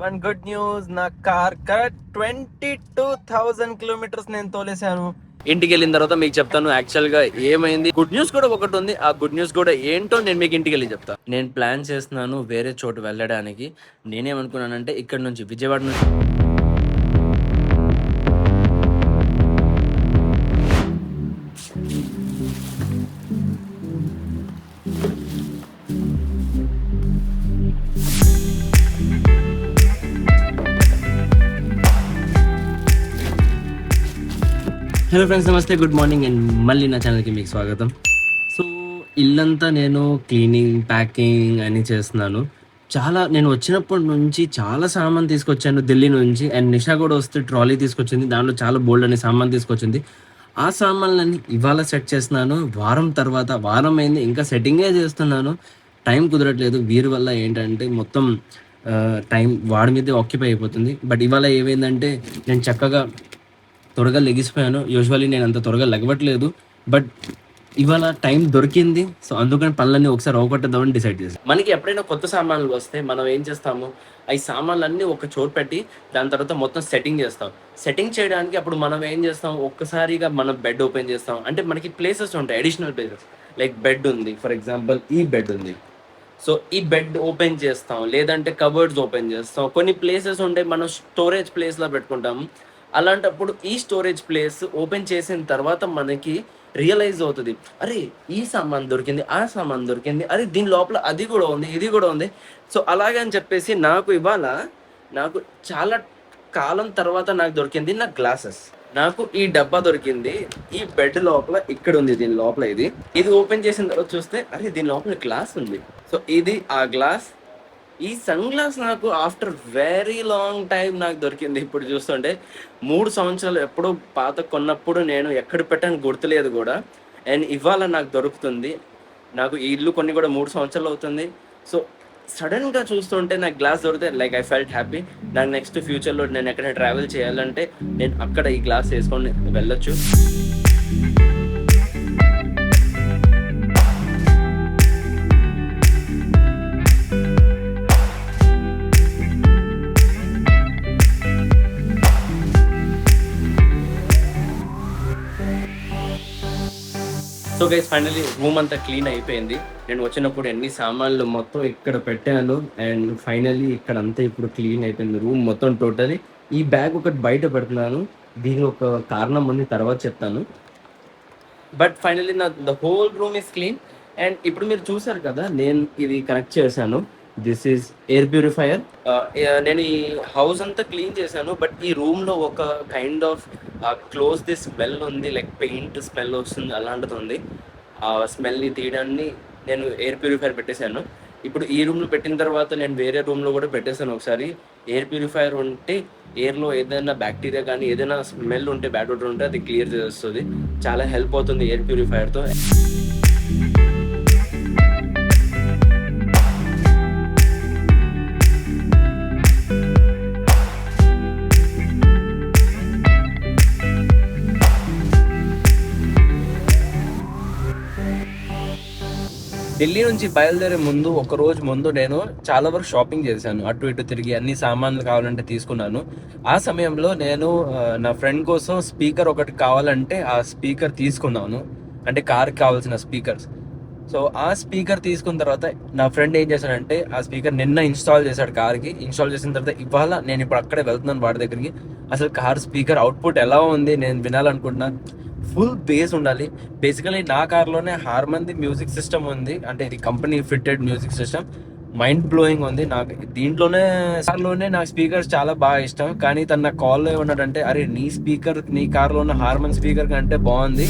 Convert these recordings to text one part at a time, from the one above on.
One good news. నా car correct 22,000 kilometres నేను తోలేశాను. ఇంటికి వెళ్ళిన తర్వాత మీకు చెప్తాను యాక్చువల్ గా ఏమైంది. గుడ్ న్యూస్ కూడా ఒకటి ఉంది. ఆ గుడ్ న్యూస్ కూడా ఏంటో నేను మీకు ఇంటికి వెళ్ళి చెప్తాను. నేను ప్లాన్ చేస్తున్నాను వేరే చోటు వెళ్ళడానికి. నేనేమనుకున్నానంటే ఇక్కడ నుంచి విజయవాడ నుంచి హలో ఫ్రెండ్స్, నమస్తే, గుడ్ మార్నింగ్ అండ్ మళ్ళీ నా ఛానల్కి మీకు స్వాగతం. సో ఇల్లంతా నేను క్లీనింగ్ ప్యాకింగ్ అని చేస్తున్నాను. నేను వచ్చినప్పటి నుంచి చాలా సామాన్ తీసుకొచ్చాను ఢిల్లీ నుంచి. అండ్ నిషా కూడా వస్తే ట్రాలీ తీసుకొచ్చింది, దాంట్లో చాలా బోల్డ్ అనే సామాన్ తీసుకొచ్చింది. ఆ సామాన్లన్నీ ఇవాళ సెట్ చేస్తున్నాను. వారం అయింది, ఇంకా సెట్టింగే చేస్తున్నాను. టైం కుదరట్లేదు. వీరి వల్ల ఏంటంటే మొత్తం టైం వాడి మీదే ఆక్యుపై అయిపోతుంది. బట్ ఇవాళ ఏమైందంటే నేను చక్కగా త్వరగా లెగిసిపోయాను. యూజువల్లీ నేను అంత త్వరగా లెగవట్లేదు, బట్ ఇవాళ టైం దొరికింది. సో అందుకని పనులన్నీ ఒకసారి అవగొట్టేద్దామని డిసైడ్ చేసాం. మనకి ఎప్పుడైనా కొత్త సామాన్లు వస్తే మనం ఏం చేస్తాము, ఈ సామాన్లన్నీ ఒక చోటు పెట్టి దాని తర్వాత మొత్తం సెట్టింగ్ చేస్తాం. సెట్టింగ్ చేయడానికి అప్పుడు మనం ఏం చేస్తాం, ఒక్కసారిగా మనం బెడ్ ఓపెన్ చేస్తాం. అంటే మనకి ప్లేసెస్ ఉంటాయి, అడిషనల్ ప్లేసెస్. లైక్ బెడ్ ఉంది, ఫర్ ఎగ్జాంపుల్ ఈ బెడ్ ఉంది. సో ఈ బెడ్ ఓపెన్ చేస్తాం, లేదంటే కబర్డ్స్ ఓపెన్ చేస్తాం. కొన్ని ప్లేసెస్ ఉంటాయి మనం స్టోరేజ్ ప్లేస్లో పెట్టుకుంటాము. అలాంటప్పుడు ఈ స్టోరేజ్ ప్లేస్ ఓపెన్ చేసిన తర్వాత మనకి రియలైజ్ అవుతుంది, అరే ఈ సామాన్ దొరికింది, ఆ సామాన్ దొరికింది, అరే దీని లోపల అది కూడా ఉంది, ఇది కూడా ఉంది. సో అలాగని చెప్పేసి నాకు చాలా కాలం తర్వాత నాకు దొరికింది నా గ్లాసెస్. నాకు ఈ డబ్బా దొరికింది ఈ బెడ్ లోపల, ఇక్కడ ఉంది. దీని లోపల ఇది ఓపెన్ చేసిన తర్వాత చూస్తే అరే దీని లోపల గ్లాస్ ఉంది. సో ఇది ఆ గ్లాస్. ఈ సన్ గ్లాస్ నాకు ఆఫ్టర్ వెరీ లాంగ్ టైం నాకు దొరికింది. ఇప్పుడు చూస్తుంటే 3 సంవత్సరాలు ఎప్పుడో పాత కొన్నప్పుడు నేను ఎక్కడ పెట్టాను గుర్తులేదు కూడా. అండ్ ఇవాళ నాకు దొరుకుతుంది. నాకు ఈ ఇల్లు కొన్ని కూడా 3 సంవత్సరాలు అవుతుంది. సో సడన్గా చూస్తుంటే నాకు గ్లాస్ దొరికితే లైక్ ఐ ఫెల్ట్ హ్యాపీ. నాకు నెక్స్ట్ ఫ్యూచర్లో నేను ఎక్కడైనా ట్రావెల్ చేయాలంటే నేను అక్కడ ఈ గ్లాస్ వేసుకొని వెళ్ళొచ్చు. సో గైస్, ఫైనలీ రూమ్ అంతా క్లీన్ అయిపోయింది. నేను వచ్చినప్పుడు ఎన్ని సామాన్లు మొత్తం ఇక్కడ పెట్టాను. అండ్ ఫైనలీ ఇక్కడ అంతా ఇప్పుడు క్లీన్ అయిపోయింది రూమ్ మొత్తం టోటలీ. ఈ బ్యాగ్ ఒకటి బయట పెడుతున్నాను, దీని ఒక కారణం ఉంది, తర్వాత చెప్తాను. But finally the whole room is clean. And ఇప్పుడు మీరు చూసారు కదా, నేను ఇది కనెక్ట్ చేశాను. This is air purifier. నేను ఈ హౌస్ అంతా క్లీన్ చేశాను, బట్ ఈ రూమ్లో ఒక kind of close the smell ఉంది, లైక్ పెయింట్ స్మెల్ వస్తుంది, అలాంటిది ఉంది. ఆ స్మెల్ని తీయడాన్ని నేను ఎయిర్ ప్యూరిఫైయర్ పెట్టేశాను. ఇప్పుడు ఈ రూమ్లో పెట్టిన తర్వాత నేను వేరే రూమ్లో కూడా పెట్టేశాను ఒకసారి. ఎయిర్ ప్యూరిఫైయర్ ఉంటే ఎయిర్లో ఏదైనా బ్యాక్టీరియా కానీ ఏదైనా స్మెల్ ఉంటే, బ్యాడ్ ఓడర్ ఉంటే అది క్లియర్ చేస్తుంది. చాలా హెల్ప్ అవుతుంది ఎయిర్ ప్యూరిఫైయర్తో. ఢిల్లీ నుంచి బయలుదేరే ముందు, ఒక రోజు ముందు నేను చాలా వరకు షాపింగ్ చేశాను. అటు ఇటు తిరిగి అన్ని సామాన్లు కావాలంటే తీసుకున్నాను. ఆ సమయంలో నేను నా ఫ్రెండ్ కోసం స్పీకర్ ఒకటి కావాలంటే ఆ స్పీకర్ తీసుకున్నాను, అంటే కార్కి కావాల్సిన స్పీకర్స్. సో ఆ స్పీకర్ తీసుకున్న తర్వాత నా ఫ్రెండ్ ఏం చేశాడంటే ఆ స్పీకర్ నిన్న ఇన్స్టాల్ చేశాడు కార్కి. ఇన్స్టాల్ చేసిన తర్వాత ఇవాళ నేను ఇప్పుడు అక్కడే వెళ్తున్నాను వాడి దగ్గరికి. అసలు కార్ స్పీకర్ అవుట్పుట్ ఎలా ఉంది నేను వినాలనుకుంటున్నాను. ఫుల్ బేస్ ఉండాలి. బేసికలీ నా కార్లోనే హార్మన్ది మ్యూజిక్ సిస్టమ్ ఉంది, అంటే ఇది company fitted music system. Mind blowing ఉంది. నాకు దీంట్లోనే నాకు స్పీకర్స్ చాలా బాగా ఇష్టం. కానీ తన కాల్లో ఏమన్నాడంటే, అరే నీ కార్లో ఉన్న హార్మన్ స్పీకర్ కంటే బాగుంది.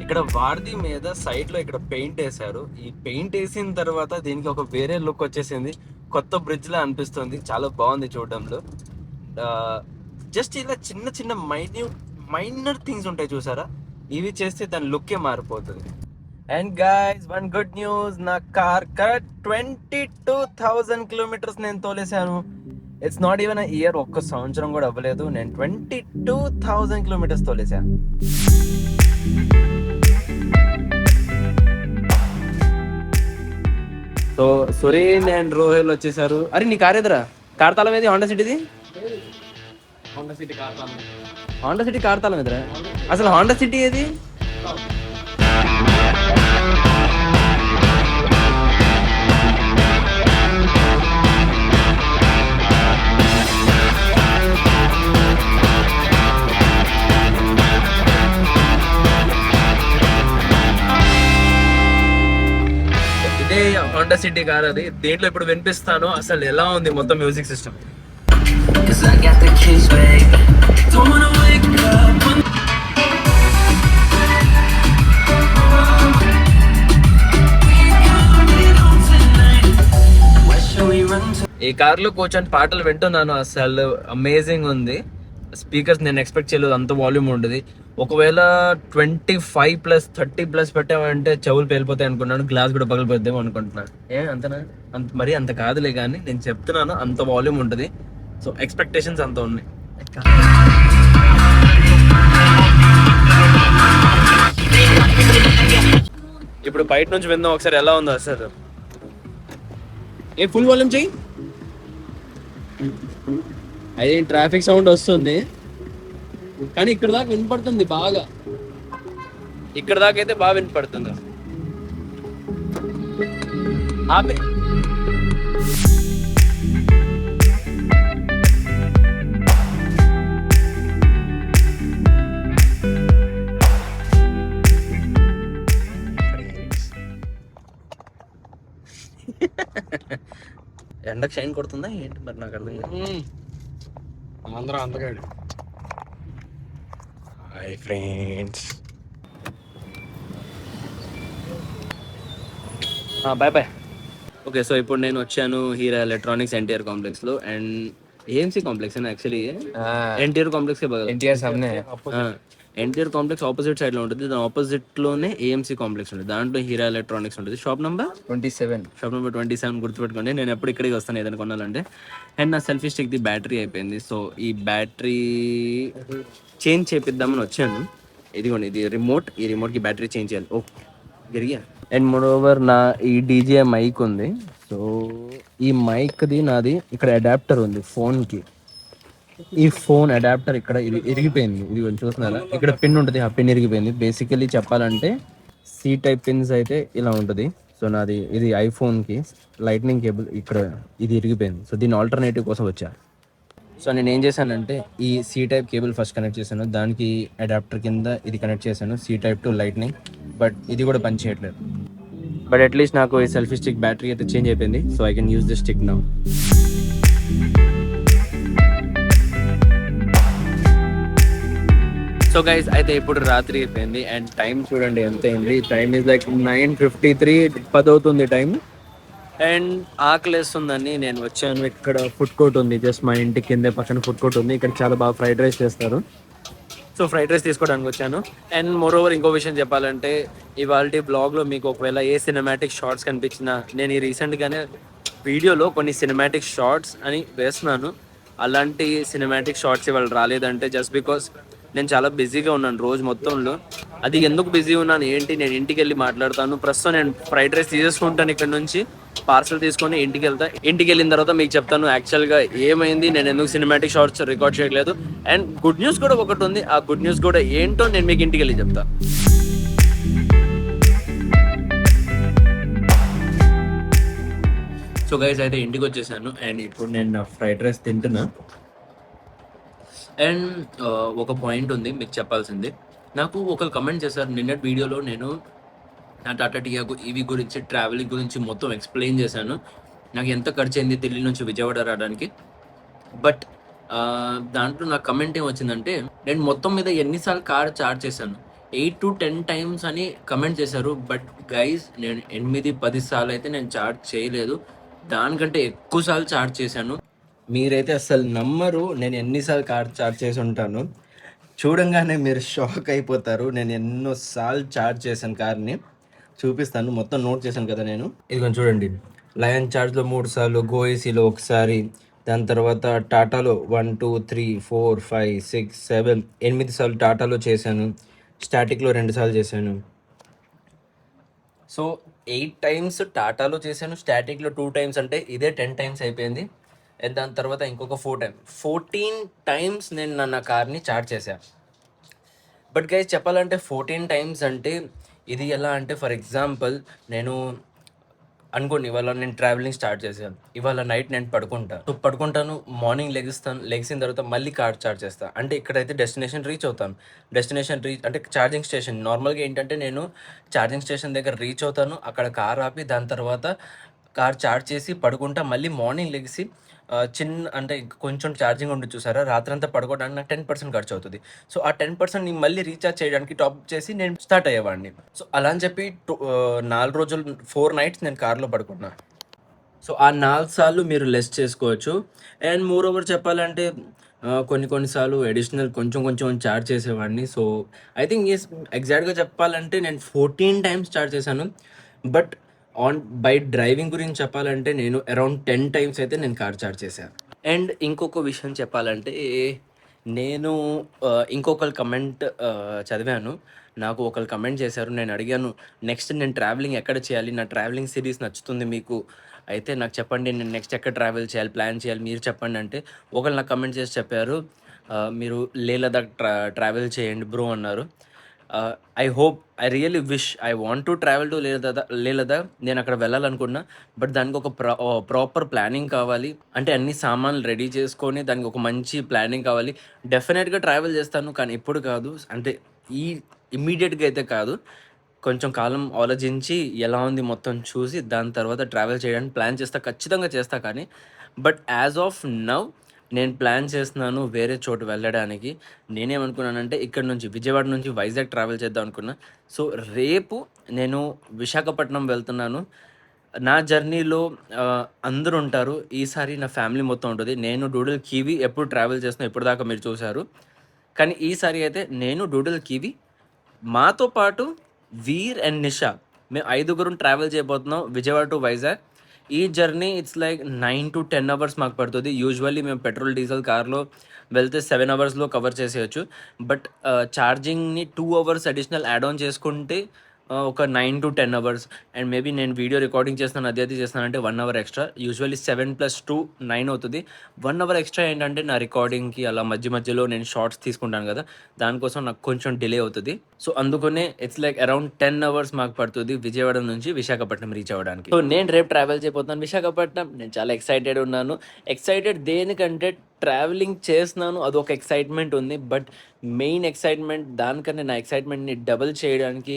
ఇక్కడ వార్ది మీద సైడ్ లో ఇక్కడ పెయింట్ వేశారు. ఈ పెయింట్ వేసిన తర్వాత దీనికి ఒక వేరే లుక్ వచ్చేసింది. కొత్త బ్రిడ్జ్ లా అనిపిస్తుంది. చాలా బాగుంది చూడడంలో. జస్ట్ ఇలా చిన్న చిన్న మైనర్ థింగ్స్ ఉంటాయి చూసారా, ఇవి చేస్తే దాని లుక్కే మారిపోతుంది. And guys, one good news. నా కార్ కరెక్ట్ 22,000 కిలోమీటర్స్ నేను తోలేశాను. ఇట్స్ నాట్ ఈవెన్ ఇయర్, ఒక్క సంవత్సరం కూడా అవ్వలేదు. నేను 22,000 kilometres తోలేశాను. So Suren and Rohil వచ్చేసారు. అరే నీ కార్ ఎదురా? కార్ తాళం ఏది? హోండా సిటీది? హోండా సిటీ కార్ తాళం ఎదురా? అసలు హోండా సిటీ ఏది? ఇదే హోండా సిటీ కార్ అది. దేంట్లో ఇప్పుడు వినిపిస్తాను అసలు ఎలా ఉంది మొత్తం మ్యూజిక్ సిస్టమ్. ఈ కార్ లో కూర్చొని పాటలు వింటున్నాను, అసలు అమేజింగ్ ఉంది. స్పీకర్స్ నేను ఎక్స్పెక్ట్ చేయలేదు అంత వాల్యూమ్ ఉంటుంది. ఒకవేళ 25+30+ పెట్టామంటే చెవులు పేలిపోతాయి అనుకున్నాను, గ్లాస్ కూడా పగిలిపోద్దేమో అనుకుంటున్నాను. అంతనా? మరి అంత కాదులే, కానీ నేను చెప్తున్నాను అంత వాల్యూమ్ ఉంటుంది. సో ఎక్స్పెక్టేషన్స్ అంత ఉన్నాయి. ఇప్పుడు బయట నుంచి విందాం ఒకసారి ఎలా ఉందో సార్. ఫుల్ వాల్యూమ్ చెయ్యి. అదే ట్రాఫిక్ సౌండ్ వస్తుంది కానీ ఇక్కడ దాకా వినపడుతుంది బాగా. ఇక్కడ దాకా అయితే బాగా వినపడుతుంది. ఆపే. ఎండకు షైన్ కొడుతుందా ఏంటి మరి నాకు అర్థం కాదు. ఆంధ్ర అందగాడు. Hi friends. Bye bye. Okay, so ఇప్పుడు నేను వచ్చాను హీరా ఎలక్ట్రానిక్స్ ఎన్టీఆర్ కాంప్లెక్స్లో. అండ్ ఏఎంసీ కాంప్లెక్స్ అని యాక్చువల్లీ ఎన్టీఆర్ కాంప్లెక్స్ ఎన్టీఆర్ సాబ్నే. ఎన్టీఆర్ కాంప్లెక్స్ ఆపోజిట్ సైడ్ లో ఉంటుంది. దాని ఆపోజిట్ లోనే ఏఎంసీ కాంప్లెక్స్ ఉంటుంది. దాంట్లో హీరా ఎలక్ట్రానిక్స్ ఉంటుంది. షాప్ నెంబర్ 27 గుర్తుపెట్టుకోండి. నేను ఎప్పుడు ఇక్కడికి వస్తాను ఏదైనా కొనాలంటే. అండ్ నా సెల్ఫీ స్టిక్ ది బ్యాటరీ అయిపోయింది. సో ఈ బ్యాటరీ చేంజ్ చేపిద్దామని వచ్చాను. ఇదిగోండి, ఇది రిమోట్. ఈ రిమోట్ కి బ్యాటరీ చేంజ్ చేయాలి. ఓ జరిగా. అండ్ మోరోవర్ నా ఈ డీజే మైక్ ఉంది. సో ఈ మైక్ ది నాది ఇక్కడ అడాప్టర్ ఉంది ఫోన్ కి. ఈ ఫోన్ అడాప్టర్ ఇక్కడ ఇరిగిపోయింది. ఇది కొంచెం చూస్తున్నారా, ఇక్కడ పిన్ ఉంటుంది, ఆ పిన్ ఇరిగిపోయింది. బేసికలీ చెప్పాలంటే సి టైప్ పిన్స్ అయితే ఇలా ఉంటుంది. సో నాది ఇది ఐఫోన్కి లైట్నింగ్ కేబుల్ ఇక్కడ ఇది ఇరిగిపోయింది. సో దీని ఆల్టర్నేటివ్ కోసం వచ్చా. సో నేను ఏం చేశానంటే ఈ C type cable first connect చేశాను, దానికి అడాప్టర్ కింద ఇది కనెక్ట్ చేశాను, C type to lightning. But ఇది కూడా పని చేయట్లేదు. బట్ అట్లీస్ట్ నాకు ఈ సెల్ఫీ స్టిక్ బ్యాటరీ అయితే చేంజ్ అయిపోయింది. So I can use this stick now. So guys అయితే ఇప్పుడు రాత్రి అయిపోయింది అండ్ టైం చూడండి ఎంత అయింది. టైం ఈజ్ లైక్ 9:53, 10 అవుతుంది టైం. అండ్ ఆకలేస్తుందని నేను వచ్చాను. ఇక్కడ ఫుడ్ కోర్ట్ ఉంది, జస్ట్ మా ఇంటి కిందే పక్కన ఫుడ్ కోర్ట్ ఉంది. ఇక్కడ చాలా బాగా ఫ్రైడ్ రైస్ చేస్తారు. సో ఫ్రైడ్ రైస్ తీసుకోవడానికి వచ్చాను. అండ్ మోరోవర్ ఇంకో విషయం చెప్పాలంటే ఇవాళ బ్లాగ్లో మీకు ఒకవేళ ఏ సినిమాటిక్ షార్ట్స్ కనిపించినా, నేను ఈ రీసెంట్గానే వీడియోలో కొన్ని సినిమాటిక్ షార్ట్స్ అని వేస్తున్నాను. అలాంటి సినిమాటిక్ షార్ట్స్ ఇవాళ రాలేదంటే జస్ట్ బికాస్ నేను చాలా బిజీగా ఉన్నాను రోజు మొత్తంలో. అది ఎందుకు బిజీ ఉన్నాను ఏంటి, నేను ఇంటికి వెళ్ళి మాట్లాడతాను. ప్రస్తుతం నేను ఫ్రైడ్ రైస్ తీసేసుకుంటాను, ఇక్కడ నుంచి పార్సల్ తీసుకొని ఇంటికి వెళ్తా. ఇంటికి వెళ్ళిన తర్వాత మీకు చెప్తాను యాక్చువల్గా ఏమైంది, నేను ఎందుకు సినిమాటిక్ షార్ట్స్ రికార్డ్ చేయట్లేదు. అండ్ గుడ్ న్యూస్ కూడా ఒకటి ఉంది, ఆ గుడ్ న్యూస్ కూడా ఏంటో నేను మీకు ఇంటికి వెళ్ళి చెప్తా. సో గైస్ అయితే ఇంటికి వచ్చేసాను అండ్ ఇప్పుడు నేను ఫ్రైడ్ రైస్ తింటున్నా. అండ్ ఒక పాయింట్ ఉంది మీకు చెప్పాల్సింది. నాకు ఒకరు కమెంట్ చేశారు నిన్నటి వీడియోలో, నేను నా టాటా టియాగో ఈవీ గురించి, ట్రావెలింగ్ గురించి మొత్తం ఎక్స్ప్లెయిన్ చేశాను. నాకు ఎంత ఖర్చు అయింది ఢిల్లీ నుంచి విజయవాడ రావడానికి. బట్ దాంట్లో నాకు కమెంట్ ఏం వచ్చిందంటే నేను మొత్తం మీద ఎన్నిసార్లు కార్ చార్జ్ చేశాను, 8 to 10 times అని కమెంట్ చేశారు. బట్ గైజ్ నేను 8-10 సార్లు అయితే నేను చార్జ్ చేయలేదు, దానికంటే ఎక్కువ సార్లు చార్జ్ చేశాను. మీరైతే అసలు నమ్మరు నేను ఎన్నిసార్లు కార్ చార్జ్ చేసి ఉంటాను. చూడంగానే మీరు షాక్ అయిపోతారు. నేను ఎన్నోసార్లు చార్జ్ చేశాను కార్ని, చూపిస్తాను. మొత్తం నోట్ చేశాను కదా నేను. ఇది కొంచెం చూడండి, లయన్ చార్జ్లో 3 సార్లు, గోఏసీలో ఒకసారి, దాని తర్వాత టాటాలో 1 2 3 4 5 6 7 8 సార్లు టాటాలో చేశాను. స్టాటిక్లో 2 సార్లు చేశాను. సో 8 టైమ్స్ టాటాలో చేశాను, స్టాటిక్‌లో 2 టైమ్స్, అంటే ఇదే 10 టైమ్స్ అయిపోయింది. అండ్ దాని తర్వాత ఇంకొక 4 టైమ్స్, 14 టైమ్స్ నేను నా కార్‌ని చార్జ్ చేశా. బట్ గైస్ చెప్పాలంటే 14 టైమ్స్ అంటే ఇది ఎలా అంటే, ఫర్ ఎగ్జాంపుల్ నేను అనుకోండి ఇవాళ నేను ట్రావెలింగ్ స్టార్ట్ చేశాను, ఇవాళ నైట్ నేను పడుకుంటాను, మార్నింగ్ లెగిసిన తర్వాత మళ్ళీ కార్ చార్జ్ చేస్తాను. అంటే ఇక్కడైతే డెస్టినేషన్ రీచ్ అవుతాను. డెస్టినేషన్ రీచ్ అంటే ఛార్జింగ్ స్టేషన్, నార్మల్గా ఏంటంటే నేను ఛార్జింగ్ స్టేషన్ దగ్గర రీచ్ అవుతాను, అక్కడ కార్ ఆపి దాని తర్వాత కార్ చార్జ్ చేసి పడుకుంటా. మళ్ళీ మార్నింగ్ లెగిసి అంటే కొంచెం ఛార్జింగ్ ఉంటుంది చూసారా, రాత్రంతా పడుకోవడానికి నాకు 10% ఖర్చు అవుతుంది. సో ఆ 10% మళ్ళీ రీఛార్జ్ చేయడానికి టాప్ చేసి నేను స్టార్ట్ అయ్యేవాడిని. సో అలా అని చెప్పి 4 రోజులు 4 నైట్స్ నేను కార్లో పడుకున్నా. సో ఆ 4 సార్లు మీరు లెస్ చేసుకోవచ్చు. అండ్ మోర్ ఓవర్ చెప్పాలంటే కొన్ని సార్లు అడిషనల్ కొంచెం చార్జ్ చేసేవాడిని. సో ఐ థింక్ ఎగ్జాక్ట్గా చెప్పాలంటే నేను 14 టైమ్స్ చార్జ్ చేశాను. బట్ బై డ్రైవింగ్ గురించి చెప్పాలంటే నేను అరౌండ్ 10 టైమ్స్ అయితే నేను కార్ చార్జ్ చేశాను. అండ్ ఇంకొక విషయం చెప్పాలంటే నేను ఇంకొకరు కమెంట్ చదివాను. నాకు ఒకళ్ళు కమెంట్ చేశారు. నేను అడిగాను, నెక్స్ట్ నేను ట్రావెలింగ్ ఎక్కడ చేయాలి, నా ట్రావెలింగ్ సిరీస్ నచ్చుతుంది మీకు, అయితే నాకు చెప్పండి, నేను నెక్స్ట్ ఎక్కడ ట్రావెల్ చేయాలి, ప్లాన్ చేయాలి, మీరు చెప్పండి అంటే ఒకళ్ళు నాకు కమెంట్ చేసి చెప్పారు, మీరు లేహ్ లదాఖ్ ట్రావెల్ చేయండి బ్రో అన్నారు. I hope, I really wish, I want to travel to Leh Ladakh. నేను అక్కడ వెళ్ళాలనుకున్నా. బట్ దానికి ఒక ప్రాపర్ ప్లానింగ్ కావాలి. అంటే అన్ని సామాన్లు రెడీ చేసుకొని దానికి ఒక మంచి ప్లానింగ్ కావాలి. డెఫినెట్గా ట్రావెల్ చేస్తాను, కానీ ఇప్పుడు కాదు, అంటే ఈ ఇమ్మీడియట్గా అయితే కాదు. కొంచెం కాలం ఆలోచించి ఎలా ఉంది మొత్తం చూసి దాని తర్వాత ట్రావెల్ చేయడానికి ప్లాన్ చేస్తా, ఖచ్చితంగా చేస్తా. కానీ బట్ యాజ్ ఆఫ్ నౌ నేను ప్లాన్ చేస్తున్నాను వేరే చోటు వెళ్ళడానికి. నేనేమనుకున్నానంటే ఇక్కడ నుంచి విజయవాడ నుంచి వైజాగ్ ట్రావెల్ చేద్దాం అనుకున్నా. సో రేపు నేను విశాఖపట్నం వెళ్తున్నాను. నా జర్నీలో అందరూ ఉంటారు. ఈసారి నా ఫ్యామిలీ మొత్తం ఉంటుంది. నేను డూడల్ కివి ఎప్పుడు ట్రావెల్ చేస్తున్నా ఇప్పటిదాకా మీరు చూశారు. కానీ ఈసారి అయితే నేను డూడల్ కివి, మాతో పాటు వీర్ అండ్ నిషా, మేము 5గురం ట్రావెల్ చేయబోతున్నాం విజయవాడ టు వైజాగ్. ఈ journey it's like 9 to 10 hours మాకు పడుతుంది. యూజువల్లీ మేము పెట్రోల్ డీజిల్ కార్లో వెళ్తే 7 అవర్స్లో కవర్ చేసేయచ్చు. బట్ ఛార్జింగ్ని 2 అవర్స్ అడిషనల్ యాడ్ ఆన్ చేసుకుంటే ఒక 9 to 10 అవర్స్. అండ్ మేబీ నేను వీడియో రికార్డింగ్ చేస్తాను, అది చేస్తానంటే 1 అవర్ ఎక్స్ట్రా. యూజువల్లీ 7 + 2 9 అవుతుంది. 1 అవర్ ఎక్స్ట్రా ఏంటంటే నా రికార్డింగ్కి అలా మధ్యలో నేను షార్ట్స్ తీసుకుంటాను కదా, దానికోసం నాకు కొంచెం డిలే అవుతుంది. సో అందుకనే ఇట్స్ లైక్ అరౌండ్ 10 అవర్స్ మాకు పడుతుంది విజయవాడ నుంచి విశాఖపట్నం రీచ్ అవ్వడానికి. సో నేను రేపు ట్రావెల్ చేయబోతున్నాను విశాఖపట్నం. నేను చాలా ఎక్సైటెడ్ ఉన్నాను. ఎక్సైటెడ్ దేనికంటే ట్రావెలింగ్ చేస్తున్నాను, అదొక ఎక్సైట్మెంట్ ఉంది. బట్ మెయిన్ ఎక్సైట్మెంట్ దానికన్నా నా ఎక్సైట్మెంట్ని డబుల్ చేయడానికి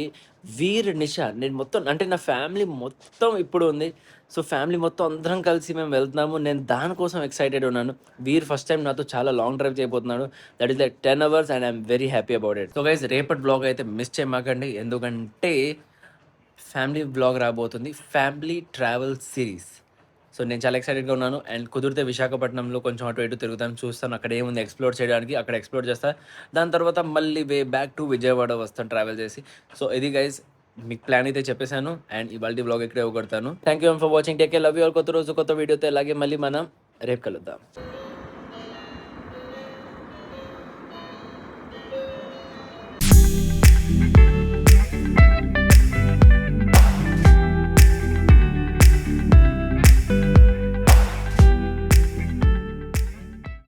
వీర్, నిషా, నేను మొత్తం, అంటే నా ఫ్యామిలీ మొత్తం ఇప్పుడు ఉంది. సో ఫ్యామిలీ మొత్తం అందరం కలిసి మేము వెళ్తున్నాము. నేను దానికోసం ఎక్సైటెడ్ ఉన్నాను. వీర్ ఫస్ట్ టైం నాతో చాలా లాంగ్ డ్రైవ్ చేయబోతున్నాడు. That is like 10 hours and I'm very happy about it. So guys రేపటి బ్లాగ్ అయితే మిస్ చేయమాకండి, ఎందుకంటే ఫ్యామిలీ బ్లాగ్ రాబోతుంది, ఫ్యామిలీ ట్రావెల్ సిరీస్. సో నేను చాలా ఎక్సైటెడ్గా ఉన్నాను. అండ్ కుదిరితే విశాఖపట్నంలో కొంచెం అటు ఇటు తిరుగుతాను, చూస్తాను అక్కడ ఏముంది ఎక్స్ప్లోర్ చేయడానికి, అక్కడ ఎక్స్ప్లోర్ చేస్తాను. దాని తర్వాత మళ్ళీ బ్యాక్ టు విజయవాడ వస్తాను ట్రావెల్ చేసి. సో ఇది గైస్ మీకు ప్లాన్ అయితే చెప్పేశాను. అండ్ ఇవాళ బ్లాగ్ ఇక్కడే కొడతాను. Thank you for watching, take care, love you all. కొత్త రోజు కొత్త వీడియోతో ఇలాగే మళ్ళీ మనం రేపు కలుద్దాం.